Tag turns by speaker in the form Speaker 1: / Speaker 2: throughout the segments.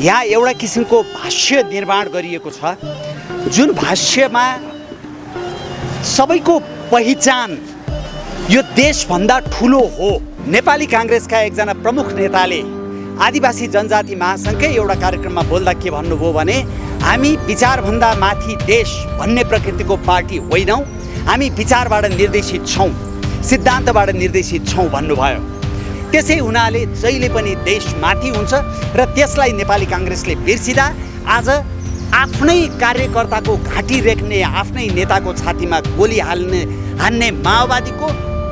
Speaker 1: यहाँ एउटा किसिमको भाष्य निर्माण गरिएको छ जुन भाष्यमा सबैको पहिचान यो देशभन्दा ठुलो हो। नेपाली काङ्ग्रेसका एकजना प्रमुख नेताले आदिवासी जनजाति महासङ्घकै एउटा कार्यक्रममा बोल्दा के भन्नुभयो भने हामी विचारभन्दा माथि देश भन्ने प्रकृतिको पार्टी होइनौँ, हामी विचारबाट निर्देशित छौँ, सिद्धान्तबाट निर्देशित छौँ भन्नुभयो। त्यसै हुनाले जहिले पनि देश माथि हुन्छ र त्यसलाई नेपाली काङ्ग्रेसले बिर्सिँदा आज आफ्नै कार्यकर्ताको घाँटी रेख्ने, आफ्नै नेताको छातीमा गोली हान्ने माओवादीको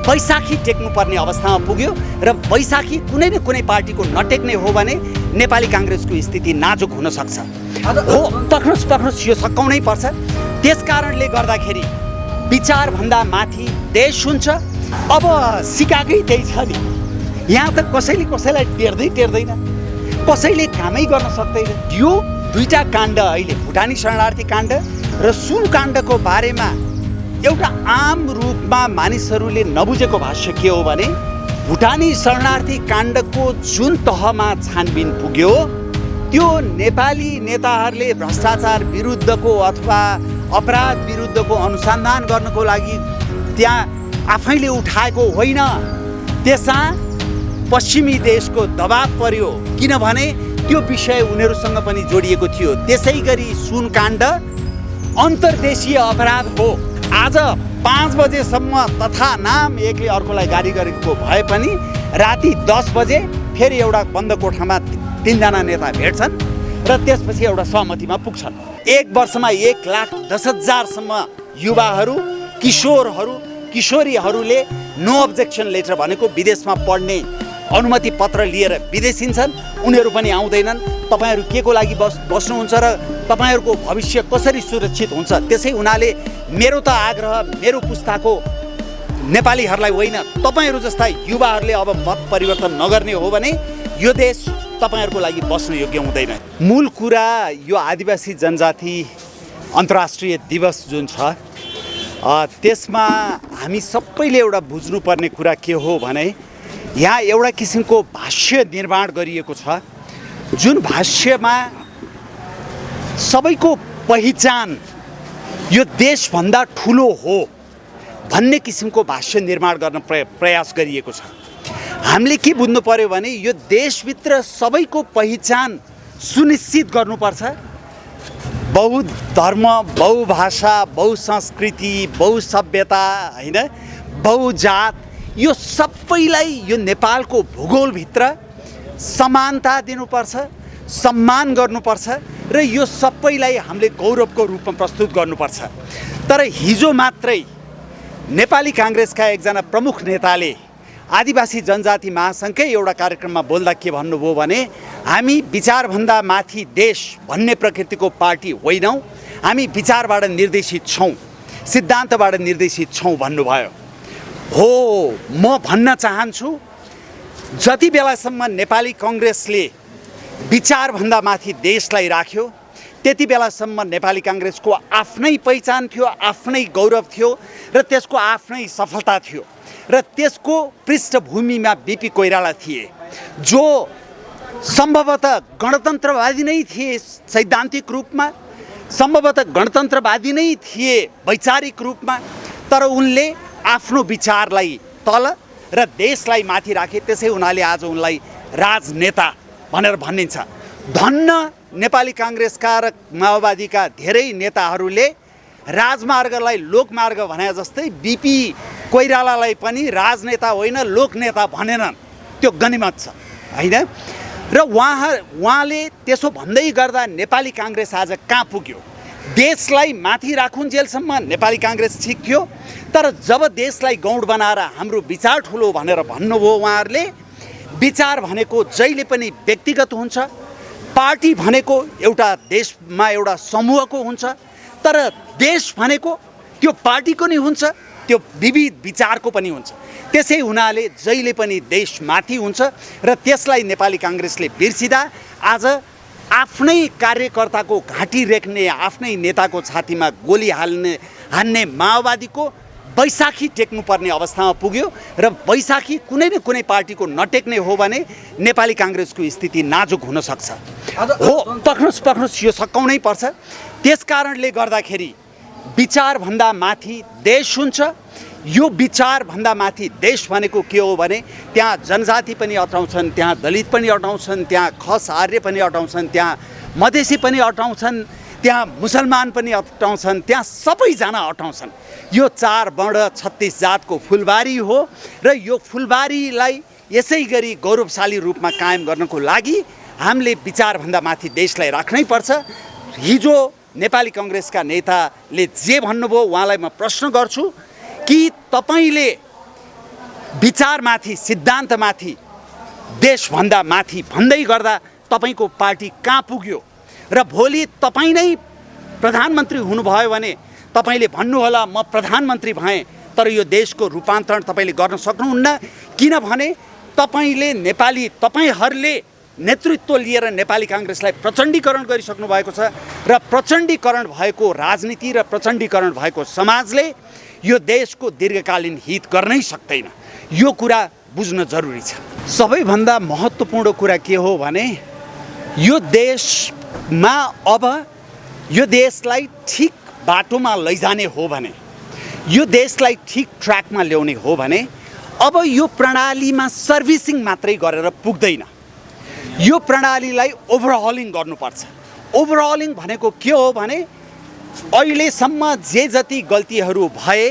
Speaker 1: बैशाखी टेक्नुपर्ने अवस्थामा पुग्यो र बैशाखी कुनै न कुनै पार्टीको नटेक्ने हो भने नेपाली काङ्ग्रेसको स्थिति नाजुक हुन सक्छ। हो पक्नुहोस् यो सकाउनै पर्छ। त्यस कारणले गर्दाखेरि विचारभन्दा माथि देश हुन्छ। अब सिकाकै त्यही छ नि, यहाँ त कसैले कसैलाई टेर्दैन, कसैले कामै गर्न सक्दैन। यो दुईटा काण्ड अहिले भुटानी शरणार्थी काण्ड र सुन काण्डको बारेमा एउटा आम रूपमा मानिसहरूले नबुझेको भाष्य के हो भने भुटानी शरणार्थी काण्डको जुन तहमा छानबिन पुग्यो त्यो नेपाली नेताहरूले भ्रष्टाचार विरुद्धको अथवा अपराध विरुद्धको अनुसन्धान गर्नको लागि त्यहाँ आफैले उठाएको होइन, त्यसमा पश्चिमी देशको दबाब पर्यो, किनभने त्यो विषय उनीहरूसँग पनि जोडिएको थियो। त्यसै गरी सुन काण्ड अन्तर्देशीय अपराध हो। आज 5 बजेसम्म तथा नाम एकले अर्कोलाई गाली गरेको भए पनि राति 10 बजे फेरि एउटा बन्द कोठामा 3 जना नेता भेट्छन् र त्यसपछि एउटा सहमतिमा पुग्छन्। 1 वर्षमा 1,10,000 युवाहरू, किशोरीहरूले नो अब्जेक्सन लेटर भनेको विदेशमा पढ्ने अनुमति पत्र लिएर विदेशिन्छन्। उनीहरू पनि आउँदैनन्। तपाईहरू के को लागि बस्नुहुन्छ र तपाईहरूको भविष्य कसरी सुरक्षित हुन्छ? त्यसै हुनाले मेरो त आग्रह मेरो पुस्ताको नेपालीहरूलाई होइन, तपाईहरू जस्ता युवाहरूले अब मत परिवर्तन नगर्ने हो भने यो देश तपाईहरूको लागि बस्न योग्य हुँदैन। मूल कुरा यो आदिवासी जनजाति अन्तर्राष्ट्रिय दिवस जुन छ त्यसमा हामी सबैले एउटा बुझ्नुपर्ने कुरा के हो भने यहाँ एउटा किसिमको भाष्य निर्माण गरिएको छ जुन भाष्यमा सबैको पहिचान यो देशभन्दा ठुलो हो भन्ने किसिमको भाष्य निर्माण गर्न प्रयास गरिएको छ। हामीले के बुझ्नु पर्यो भने यो देशभित्र सबैको पहिचान सुनिश्चित गर्नुपर्छ। बहुधर्म, बहुभाषा, बहुसंस्कृति, बहुसभ्यता होइन, बहुजात, यो सबैलाई यो नेपालको भूगोलभित्र समानता दिनुपर्छ, सम्मान गर्नुपर्छ र यो सबैलाई हामीले गौरवको रूपमा प्रस्तुत गर्नुपर्छ। तर हिजो मात्रै नेपाली काङ्ग्रेसका एकजना प्रमुख नेताले आदिवासी जनजाति महासङ्घकै एउटा कार्यक्रममा बोल्दा के भन्नुभयो भने हामी विचारभन्दा माथि देश भन्ने प्रकृतिको पार्टी होइनौँ, हामी विचारबाट निर्देशित छौँ, सिद्धान्तबाट निर्देशित छौँ भन्नुभयो। हो, म भन्न चाहन्छु जति बेलासम्म नेपाली काङ्ग्रेसले विचारभन्दा माथि देशलाई राख्यो त्यति बेलासम्म नेपाली काङ्ग्रेसको आफ्नै पहिचान थियो, आफ्नै गौरव थियो र त्यसको आफ्नै सफलता थियो र त्यसको पृष्ठभूमिमा बिपी कोइराला थिए जो सम्भवतः गणतन्त्रवादी नै थिए सैद्धान्तिक रूपमा, सम्भवतः गणतन्त्रवादी नै थिए वैचारिक रूपमा, तर उनले आफ्नो विचारलाई तल र देशलाई माथि राखे। त्यसै हुनाले आज उनलाई राजनेता भनेर भनिन्छ। धन्न नेपाली काङ्ग्रेसका र माओवादीका धेरै नेताहरूले राजमार्गलाई लोकमार्ग भने जस्तै बिपी कोइरालालाई पनि राजनेता होइन लोकनेता भनेनन्। त्यो गनिमत छ होइन। र उहाँले त्यसो भन्दै गर्दा नेपाली काङ्ग्रेस आज कहाँ पुग्यो? देशलाई माथि राखुन्जेलसम्म नेपाली काङ्ग्रेस ठिक थियो, तर जब देशलाई गौड बनाएर हाम्रो विचार ठुलो भनेर भन्नुभयो उहाँहरूले, विचार भनेको जहिले पनि व्यक्तिगत हुन्छ, पार्टी भनेको एउटा देशमा एउटा समूहको हुन्छ, तर देश भनेको त्यो पार्टीको नि हुन्छ, त्यो विविध विचारको पनि हुन्छ। त्यसै हुनाले जहिले पनि देश माथि हुन्छ र त्यसलाई नेपाली काङ्ग्रेसले बिर्सिँदा आज आफ्नै कार्यकर्ताको घाँटी रेख्ने, आफ्नै नेताको छातीमा गोली हान्ने माओवादीको बैशाखी टेक्नुपर्ने अवस्थामा पुग्यो र बैशाखी कुनै न कुनै पार्टीको नटेक्ने हो भने नेपाली काङ्ग्रेसको स्थिति नाजुक हुन सक्छ हो। पक्नुहोस् यो सकाउनै पर्छ। त्यसकारणले गर्दाखेरि विचारभन्दा माथि देश हुन्छ। यो विचारभन्दा माथि देश भनेको के हो भने त्यहाँ जनजाति पनि अटाउँछन्, त्यहाँ दलित पनि अटाउँछन्, त्यहाँ खस आर्य पनि अटाउँछन्, त्यहाँ मधेसी पनि अटाउँछन्, त्यहाँ मुसलमान पनि अटाउँछन्, त्यहाँ सबैजना अटाउँछन्। यो 4 वर्ण 36 जातको फुलबारी हो र यो फुलबारीलाई यसै गरी गौरवशाली रूपमा कायम गर्नको लागि हामीले विचारभन्दा माथि देशलाई राख्नै पर्छ। हिजो नेपाली काङ्ग्रेसका नेताले जे भन्नुभयो उहाँलाई म प्रश्न गर्छु कि तपाईले विचारमाथि सिद्धान्तमाथि देशभन्दा माथि भन्दै गर्दा तपाईको पार्टी कहाँ पुग्यो र भोलि तपाईँ नै प्रधानमन्त्री हुनुभयो भने तपाईले भन्नुहोला म प्रधानमन्त्री भएँ तर यो देशको रूपान्तरण तपाईले गर्न सक्नुहुन्न किनभने तपाईहरूले नेतृत्व लिएर नेपाली काङ्ग्रेसलाई प्रचण्डीकरण गरिसक्नु भएको छ र प्रचण्डीकरण भएको राजनीति र प्रचण्डीकरण भएको समाजले यो देशको दीर्घकालीन हित गर्नै सक्दैन। यो कुरा बुझ्न जरुरी छ। सबैभन्दा महत्त्वपूर्ण कुरा के हो भने यो देशमा अब यो देशलाई ठिक बाटोमा लैजाने हो भने यो देशलाई ठिक ट्र्याकमा ल्याउने हो भने अब यो प्रणालीमा सर्भिसिङ मात्रै गरेर पुग्दैन। यो प्रणालीलाई ओभरहलिङ गर्नुपर्छ। ओभरहलिङ भनेको के हो भने अहिलेसम्म जे जति गल्तीहरू भए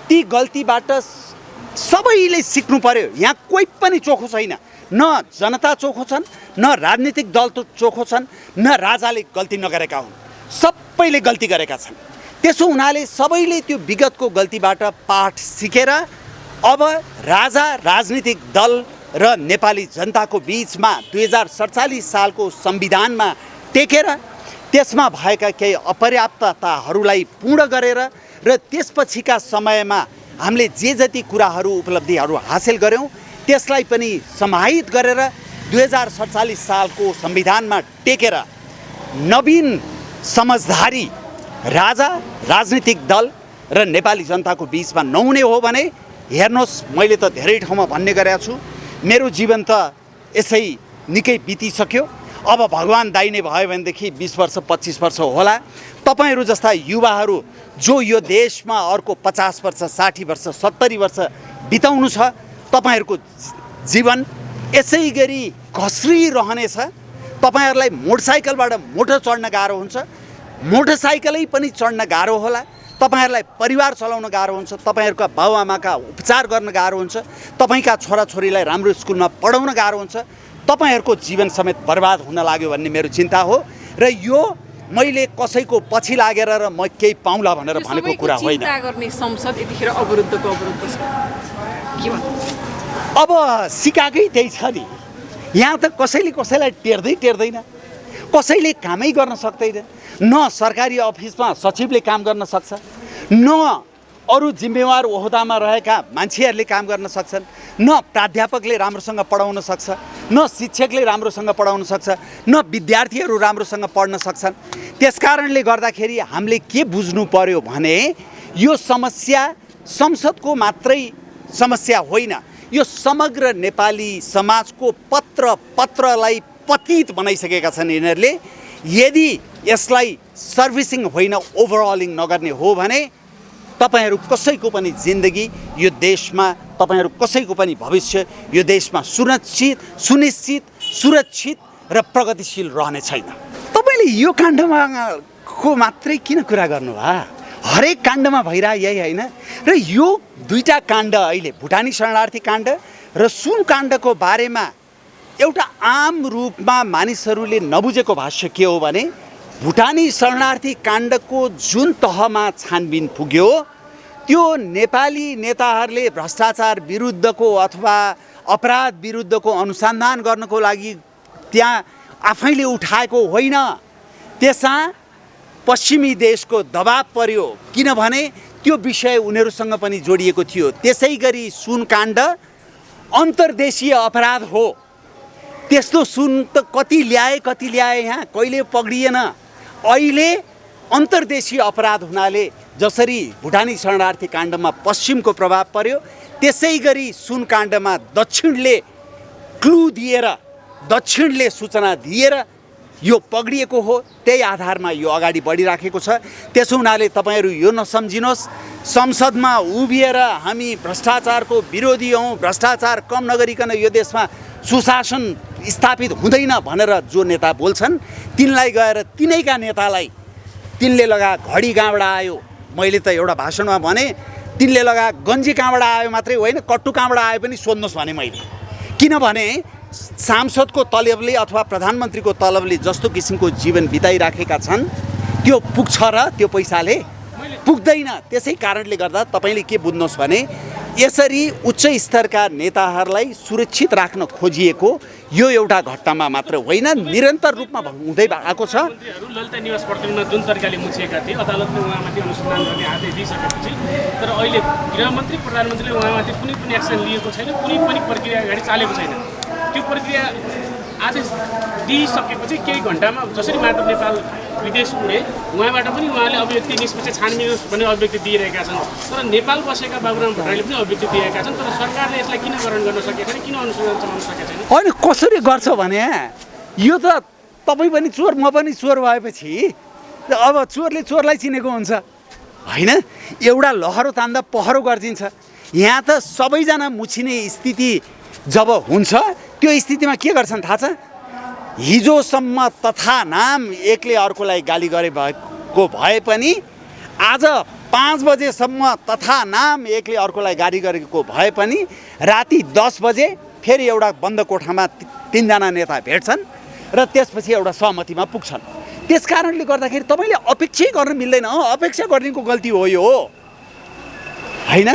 Speaker 1: ती गल्तीबाट सबैले सिक्नु पर्यो। यहाँ कोही पनि चोखो छैन, न जनता चोखो छन्, न राजनीतिक दल चोखो छन्, न राजाले गल्ती नगरेका हुन्, सबैले गल्ती गरेका छन्। त्यसो हुनाले सबैले त्यो विगतको गल्तीबाट पाठ सिकेर अब राजा, राजनीतिक दल र नेपाली जनताको बीचमा 2047 सालको संविधानमा टेकेर त्यसमा भएका केही अपर्याप्तताहरूलाई पूर्ण गरेर र त्यसपछिका समयमा हामीले जे जति कुराहरू उपलब्धिहरू हासिल गर्यौं त्यसलाई पनि समाहित गरेर 2047 सालको संविधानमा टेकेर नवीन समझदारी राजा, राजनीतिक दल र नेपाली जनताको बीचमा नहुने हो भने हेर्नुहोस्, मैले त धेरै ठाउँमा भन्ने गरेको छु, मेरो जीवन त यसै निकै बितिसक्यो। अब भगवान दाइने भयो भनेदेखि 20 वर्ष 25 वर्ष होला। तपाईहरू जस्ता युवाहरू जो यो देशमा अर्को 50 वर्ष 60 वर्ष 70 वर्ष बिताउनु छ, तपाईहरूको जीवन यसै गरी घस्रिरहनेछ। तपाईहरूलाई मोटरसाइकलबाट मोटर चढ्न गाह्रो हुन्छ, मोटरसाइकलै पनि चढ्न गाह्रो होला, तपाईहरूलाई परिवार चलाउन गाह्रो हुन्छ, तपाईहरूका बाबुआमाका उपचार गर्न गाह्रो हुन्छ, तपाईका छोराछोरीलाई राम्रो स्कुलमा पढाउन गाह्रो हुन्छ, तपाईहरूको जीवन समेत बर्बाद हुन लाग्यो भन्ने मेरो चिन्ता हो। र यो मैले कसैको पछि लागेर र म केही पाउला भनेर भनेको कुरा होइन।
Speaker 2: चिन्ता गर्ने संसद यतिखेर अवरुद्धको अवरुद्ध छ। के भन्नु?
Speaker 1: अब सिकाकै त्यही छ नि। यहाँ त कसैले कसैलाई टेर्दैन, कसैले कामै गर्न सक्दैन। न सरकारी अफिसमा सचिवले काम गर्न सक्छ, न अरू जिम्मेवार ओहदामा रहेका मान्छेहरूले काम गर्न सक्छन्, न प्राध्यापकले राम्रोसँग पढाउन सक्छ, न शिक्षकले राम्रोसँग पढाउन सक्छ, न विद्यार्थीहरू राम्रोसँग पढ्न सक्छन्। त्यसकारणले गर्दाखेरि हामीले के बुझ्नु पर्यो भने यो समस्या संसदको मात्रै समस्या होइन, यो समग्र नेपाली समाजको पत्रलाई पतित बनाइसकेका छन् यिनीहरूले। यदि यसलाई सर्भिसिङ होइन ओभरअलिङ नगर्ने हो भने तपाईहरू कसैको पनि जिन्दगी यो देशमा, तपाईहरू कसैको पनि भविष्य यो देशमा सुनिश्चित र प्रगतिशील रहने छैन। तपाईले यो काण्डमा को मात्रै किन कुरा गर्नुभयो? हरेक काण्डमा भइरह यही होइन। र यो दुईटा काण्ड अहिले भुटानी शरणार्थी काण्ड र सुन काण्डको बारेमा एउटा आम रूपमा मानिसहरूले नबुझेको भाष्य के हो भने भुटानी शरणार्थी काण्डको जुन तहमा छानबिन पुग्यो त्यो नेपाली नेताहरूले भ्रष्टाचार विरुद्धको अथवा अपराध विरुद्धको अनुसन्धान गर्नको लागि त्यहाँ आफैले उठाएको होइन। त्यसमा पश्चिमी देशको दबाब पर्यो किनभने त्यो विषय उनीहरूसँग पनि जोडिएको थियो। त्यसै गरी सुन काण्ड अन्तर्देशीय अपराध हो। त्यस्तो सुन त कति ल्याए यहाँ कहिले पक्रिएन। अहिले अन्तर्देशीय अपराध हुनाले जसरी भुटानी शरणार्थी काण्डमा पश्चिमको प्रभाव पर्यो त्यसै गरी सुन काण्डमा दक्षिणले क्लू दिएर दक्षिणले सूचना दिएर यो पगडिएको हो। त्यही आधारमा यो अगाडि बढिराखेको छ। त्यसो हुनाले तपाईँहरू यो नसम्झिनुहोस् संसदमा उभिएर हामी भ्रष्टाचारको विरोधी हौँ, भ्रष्टाचार कम नगरिकन यो देशमा सुशासन स्थापित हुँदैन भनेर जो नेता बोल्छन् तिनलाई गएर तिनैका नेतालाई तिनले लगा घडी कहाँबाट आयो, मैले त एउटा भाषणमा भने तिनले लगा गन्जी कहाँबाट आयो मात्रै होइन कट्टु कहाँबाट आयो पनि सोध्नुहोस् भने मैले। किनभने सांसदको तलबले अथवा प्रधानमन्त्रीको तलबले जस्तो किसिमको जीवन बिताइराखेका छन् त्यो पुग्छ र त्यो पैसाले पुग्दैन। त्यसै कारणले गर्दा तपाईँले के बुझ्नुहोस् भने यसरी उच्च स्तरका नेताहरूलाई सुरक्षित राख्न खोजिएको यो एउटा घटनामा मात्र होइन, निरन्तर रूपमा हुँदै आएको छ।
Speaker 3: ललिता निवास प्रकरणमा जुन तरिकाले मुछिएका थिए अदालतले उहाँमाथि अनुसन्धान गर्ने आदेश दिइसकेपछि तर अहिले गृहमन्त्री प्रधानमन्त्रीले उहाँमाथि कुनै पनि एक्सन लिएको छैन, कुनै पनि प्रक्रिया अगाडि चालेको छैन। त्यो प्रक्रिया आदेश दिइसकेपछि केही घन्टामा जसरी माधव नेपाल विदेश उडे उहाँबाट पनि उहाँले अभिव्यक्ति निष्पक्ष छानबिन भन्ने अभिव्यक्ति दिइरहेका छन्। तर नेपाल बसेका बाबुराम भट्टराईले पनि अभिव्यक्ति दिएका छन्। तर सरकारले यसलाई किन ग्रहण गर्न सकेको छैन, किन अनुसन्धान चलाउन सकेको छैन?
Speaker 1: होइन कसरी गर्छ भने यो त तपाईँ पनि चोर म पनि चोर भएपछि अब चोरले चोरलाई चिनेको हुन्छ होइन। एउटा लहरो तान्दा पहरो गर्जिन्छ। यहाँ त सबैजना मुछिने स्थिति जब हुन्छ त्यो स्थितिमा के गर्छन् थाहा छ? हिजोसम्म तथा नाम एकले अर्कोलाई गाली गरे भएको भए पनि आज 5 बजेसम्म तथा नाम एकले अर्कोलाई गाली गरेको भए पनि राति 10 बजे फेरि एउटा बन्द कोठामा 3 जना नेता भेट्छन् र त्यसपछि एउटा सहमतिमा पुग्छन्। त्यस कारणले गर्दाखेरि तपाईँले अपेक्षै गर्न मिल्दैन। अपेक्षा गर्नेको गल्ती हो यो होइन।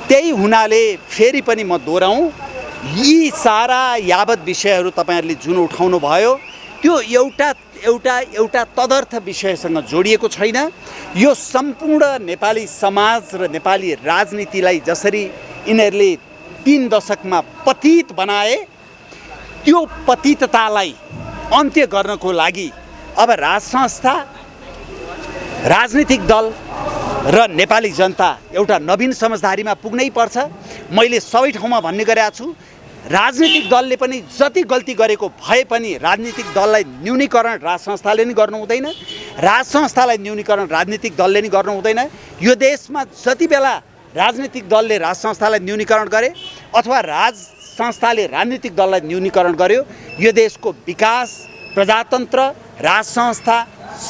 Speaker 1: त्यही हुनाले फेरि पनि म दोहोऱ्याउँ यी सारा यावत विषयहरू तपाईँहरूले जुन उठाउनु भयो त्यो एउटा एउटा एउटा तदर्थ विषयसँग जोडिएको छैन। यो सम्पूर्ण नेपाली समाज र नेपाली राजनीतिलाई जसरी यिनीहरूले 3 दशकमा पतित बनाए त्यो पतिततालाई अन्त्य गर्नको लागि अब राज संस्था, राजनीतिक दल र नेपाली जनता एउटा नवीन समझदारीमा पुग्नै पर्छ। मैले सबै ठाउँमा भन्ने गरेको छु राजनीतिक दलले पनि जति गल्ती गरेको भए पनि राजनीतिक दललाई न्यूनीकरण राज संस्थाले नि गर्नु हुँदैन, राज संस्थालाई न्यूनीकरण राजनीतिक दलले नि गर्नु हुँदैन। यो देशमा जति बेला राजनीतिक दलले राज संस्थालाई न्यूनीकरण गरे अथवा राज संस्थाले राजनीतिक दललाई न्यूनीकरण गर्यो यो देशको विकास, प्रजातन्त्र, राज संस्था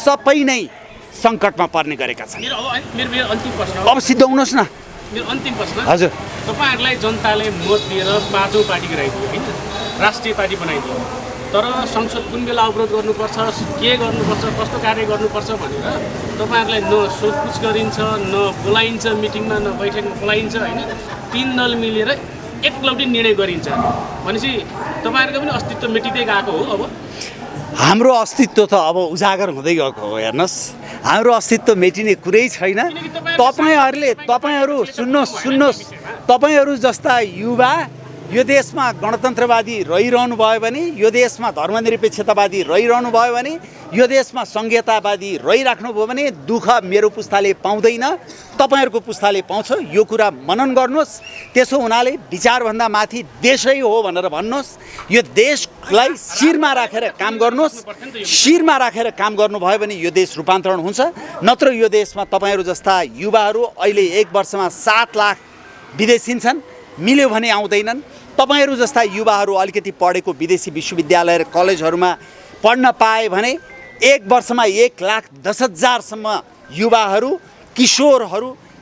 Speaker 1: सबै नै सङ्कटमा पर्ने गरेका छन्।
Speaker 3: मेरो अन्तिम प्रश्न
Speaker 1: अब सिद्धाउनुहोस् न।
Speaker 3: मेरो अन्तिम प्रश्न
Speaker 1: हजुर,
Speaker 3: तपाईँहरूलाई जनताले मत दिएर 5औँ पार्टी गराइदियो होइन, राष्ट्रिय पार्टी बनाइदियो। तर संसद कुन बेला अवरोध गर्नुपर्छ, के गर्नुपर्छ, कस्तो कार्य गर्नुपर्छ भनेर तपाईँहरूलाई न सोधपुछ गरिन्छ, न बोलाइन्छ मिटिङमा, न बैठकमा बोलाइन्छ होइन। 3 दल मिलेर एकलौटी निर्णय गरिन्छ भनेपछि तपाईँहरूको पनि अस्तित्व मेटिँदै गएको हो। अब
Speaker 1: हाम्रो अस्तित्व त अब उजागर हुँदै गएको हो। हेर्नुहोस् हाम्रो अस्तित्व मेटिने कुरै छैन। तपाईँहरू सुन्नुहोस् तपाईँहरू जस्ता युवा यो देशमा गणतन्त्रवादी रहिरहनु भयो भने, यो देशमा धर्मनिरपेक्षतावादी रहिरहनु भयो भने, यो देशमा संघीयतावादी रहिराख्नु भयो भने दुःख मेरो पुस्ताले पाउँदैन, तपाईँहरूको पुस्ताले पाउँछ। यो कुरा मनन गर्नुहोस्। त्यसो हुनाले विचारभन्दा माथि देशै हो भनेर भन्नुहोस्। यो देशलाई शिरमा राखेर काम गर्नुहोस्। शिरमा राखेर काम गर्नुभयो भने यो देश रूपान्तरण हुन्छ। नत्र यो देशमा तपाईँहरू जस्ता युवाहरू अहिले 1 वर्षमा 7 लाख विदेशिन्छन्, मिल्यो भने आउँदैनन्। तपाईँहरू जस्ता युवाहरू अलिकति पढेको विदेशी विश्वविद्यालय र कलेजहरूमा पढ्न पाए भने 1 वर्षमा 1,10,000सम्म युवाहरू,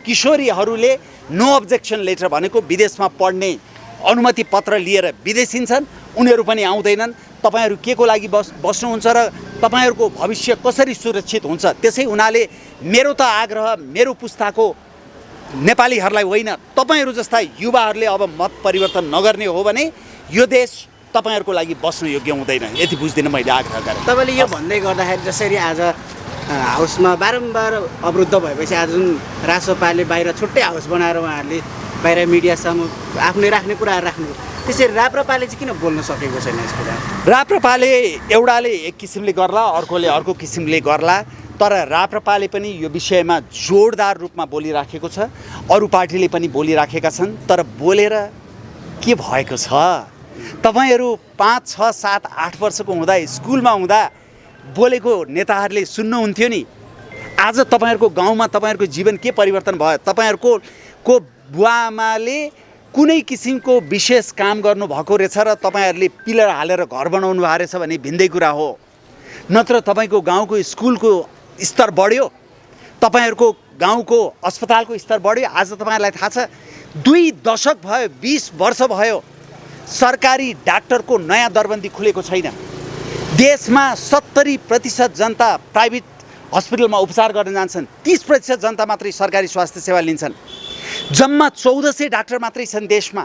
Speaker 1: किशोरीहरूले नो अब्जेक्सन लेटर भनेको विदेशमा पढ्ने अनुमति पत्र लिएर विदेशिन्छन्। उनीहरू पनि आउँदैनन्। तपाईँहरू के को लागि बस्नुहुन्छ र तपाईँहरूको भविष्य कसरी सुरक्षित हुन्छ? त्यसै हुनाले मेरो त आग्रह मेरो पुस्ताको नेपालीहरूलाई होइन, तपाईँहरू जस्ता युवाहरूले अब मत परिवर्तन नगर्ने हो भने यो देश तपाईँहरूको लागि बस्न योग्य हुँदैन। यति बुझ्दिनँ मैले आग्रह गरेँ।
Speaker 4: तपाईँले यो भन्दै गर्दाखेरि जसरी आज हाउसमा बारम्बार अवरुद्ध भएपछि आज जुन रासोपाले बाहिर छुट्टै हाउस बनाएर उहाँहरूले बाहिर मिडिया सामु आफ्नै राख्ने कुराहरू राख्नु, त्यसरी राप्रपाले चाहिँ किन बोल्न सकेको छैन? यसको
Speaker 1: राप्रपाले एउटाले एक किसिमले गर्ला, अर्कोले अर्को किसिमले गर्ला। तर राप्रपाले पनि यो विषयमा जोडदार रूपमा बोलिराखेको छ, अरू पार्टीले पनि बोलिराखेका छन्। तर बोलेर के भएको छ? तपाईहरू 5, 6, 7, 8 वर्षको हुँदा स्कुलमा हुँदा बोलेको नेताहरूले सुन्नुहुन्थ्यो नि। आज तपाईँहरूको गाउँमा तपाईँहरूको जीवन के परिवर्तन भयो? तपाईँहरूको बुवा आमाले कुनै किसिमको विशेष काम गर्नुभएको रहेछ र तपाईँहरूले पिलर हालेर घर बनाउनु भएको रहेछ भने भिन्दै कुरा हो। नत्र तपाईँको गाउँको स्कुलको स्तर बढ्यो, तपाईँहरूको गाउँको अस्पतालको स्तर बढ्यो। आज तपाईँहरूलाई थाहा छ 2 दशक भयो, 20 वर्ष भयो सरकारी डाक्टरको नयाँ दरबन्दी खुलेको छैन। देशमा 70% जनता प्राइभेट हस्पिटलमा उपचार गर्न जान्छन्, 30% जनता मात्रै सरकारी स्वास्थ्य सेवा लिन्छन्। जम्मा 1400 डाक्टर मात्रै छन् देशमा।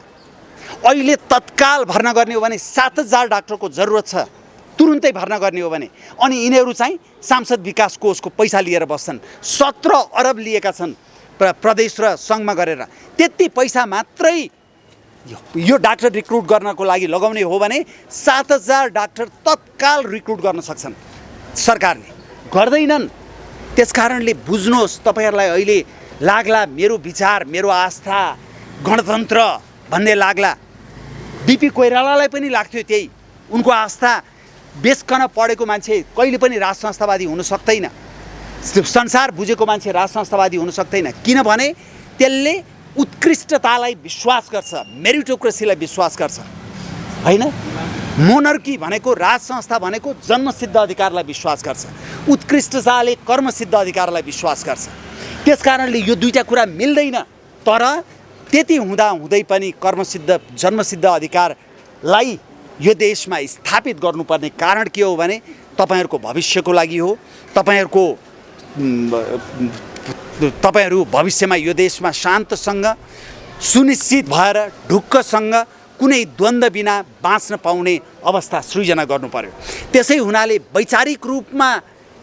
Speaker 1: अहिले तत्काल भर्ना गर्ने हो भने 7000 डाक्टरको जरुरत छ, तुरुन्तै भर्ना गर्ने हो भने। अनि यिनीहरू चाहिँ सांसद विकास कोषको पैसा लिएर बस्छन्। 17 अरब लिएका छन् प्रदेश र सङ्घमा गरेर। त्यति पैसा मात्रै यो डाक्टर रिक्रुट गर्नको लागि लगाउने हो भने 7000 डाक्टर तत्काल रिक्रुट गर्न सक्छन्। सरकारले गर्दैनन्। त्यसकारणले बुझ्नुहोस्, तपाईँहरूलाई अहिले लाग्ला मेरो विचार, मेरो आस्था गणतन्त्र भन्ने लाग्ला। बिपी कोइरालालाई पनि लाग्थ्यो त्यही। उनको आस्था बेचकन पढेको मान्छे कहिले पनि राज संस्थावादी हुन सक्दैन। संसार बुझेको मान्छे राज संस्थावादी हुन सक्दैन। किनभने त्यसले उत्कृष्टतालाई विश्वास गर्छ, मेरिटोक्रेसीलाई विश्वास गर्छ, होइन? मोनर्की भनेको, राज संस्था भनेको जन्मसिद्ध अधिकारलाई विश्वास गर्छ। उत्कृष्टताले कर्मसिद्ध अधिकारलाई विश्वास गर्छ। त्यसकारणले यो दुईटा कुरा मिल्दैन। तर त्यति हुँदै पनि कर्मसिद्ध जन्मसिद्ध अधिकारलाई यो देशमा स्थापित गर्नुपर्ने कारण के हो भने तपाईँहरूको भविष्यको लागि हो। तपाईँहरू भविष्यमा यो देशमा शान्तसँग, सुनिश्चित भएर, ढुक्कसँग, कुनै द्वन्द्व बिना बाँच्न पाउने अवस्था सृजना गर्नु पर्यो। त्यसै हुनाले वैचारिक रूपमा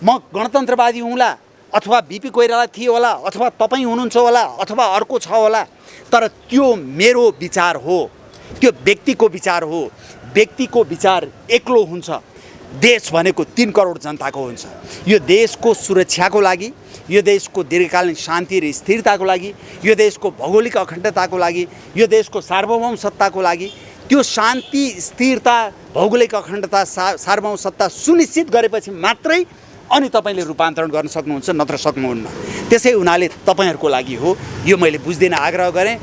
Speaker 1: म गणतन्त्रवादी हुँला, अथवा बिपी कोइराला थियो होला, अथवा तपाईँ हुनुहुन्छ होला, अथवा अर्को छ होला, तर त्यो मेरो विचार हो, त्यो व्यक्तिको विचार हो। व्यक्तिको विचार एक्लो हुन्छ, देश भनेको 3 करोड जनताको हुन्छ। यो देशको सुरक्षाको लागि, यो देशको दीर्घकालीन शान्ति र स्थिरताको लागि, यो देशको भौगोलिक अखण्डताको लागि, यो देशको सार्वभौम सत्ताको लागि, त्यो शान्ति, स्थिरता, भौगोलिक अखण्डता, सार्वभौम सत्ता सुनिश्चित गरेपछि मात्रै अनि तपाईँले रूपान्तरण गर्न सक्नुहुन्छ, नत्र सक्नुहुन्न। त्यसै हुनाले तपाईँहरूको लागि हो। यो मैले बुझ्दिन आग्रह गरेँ।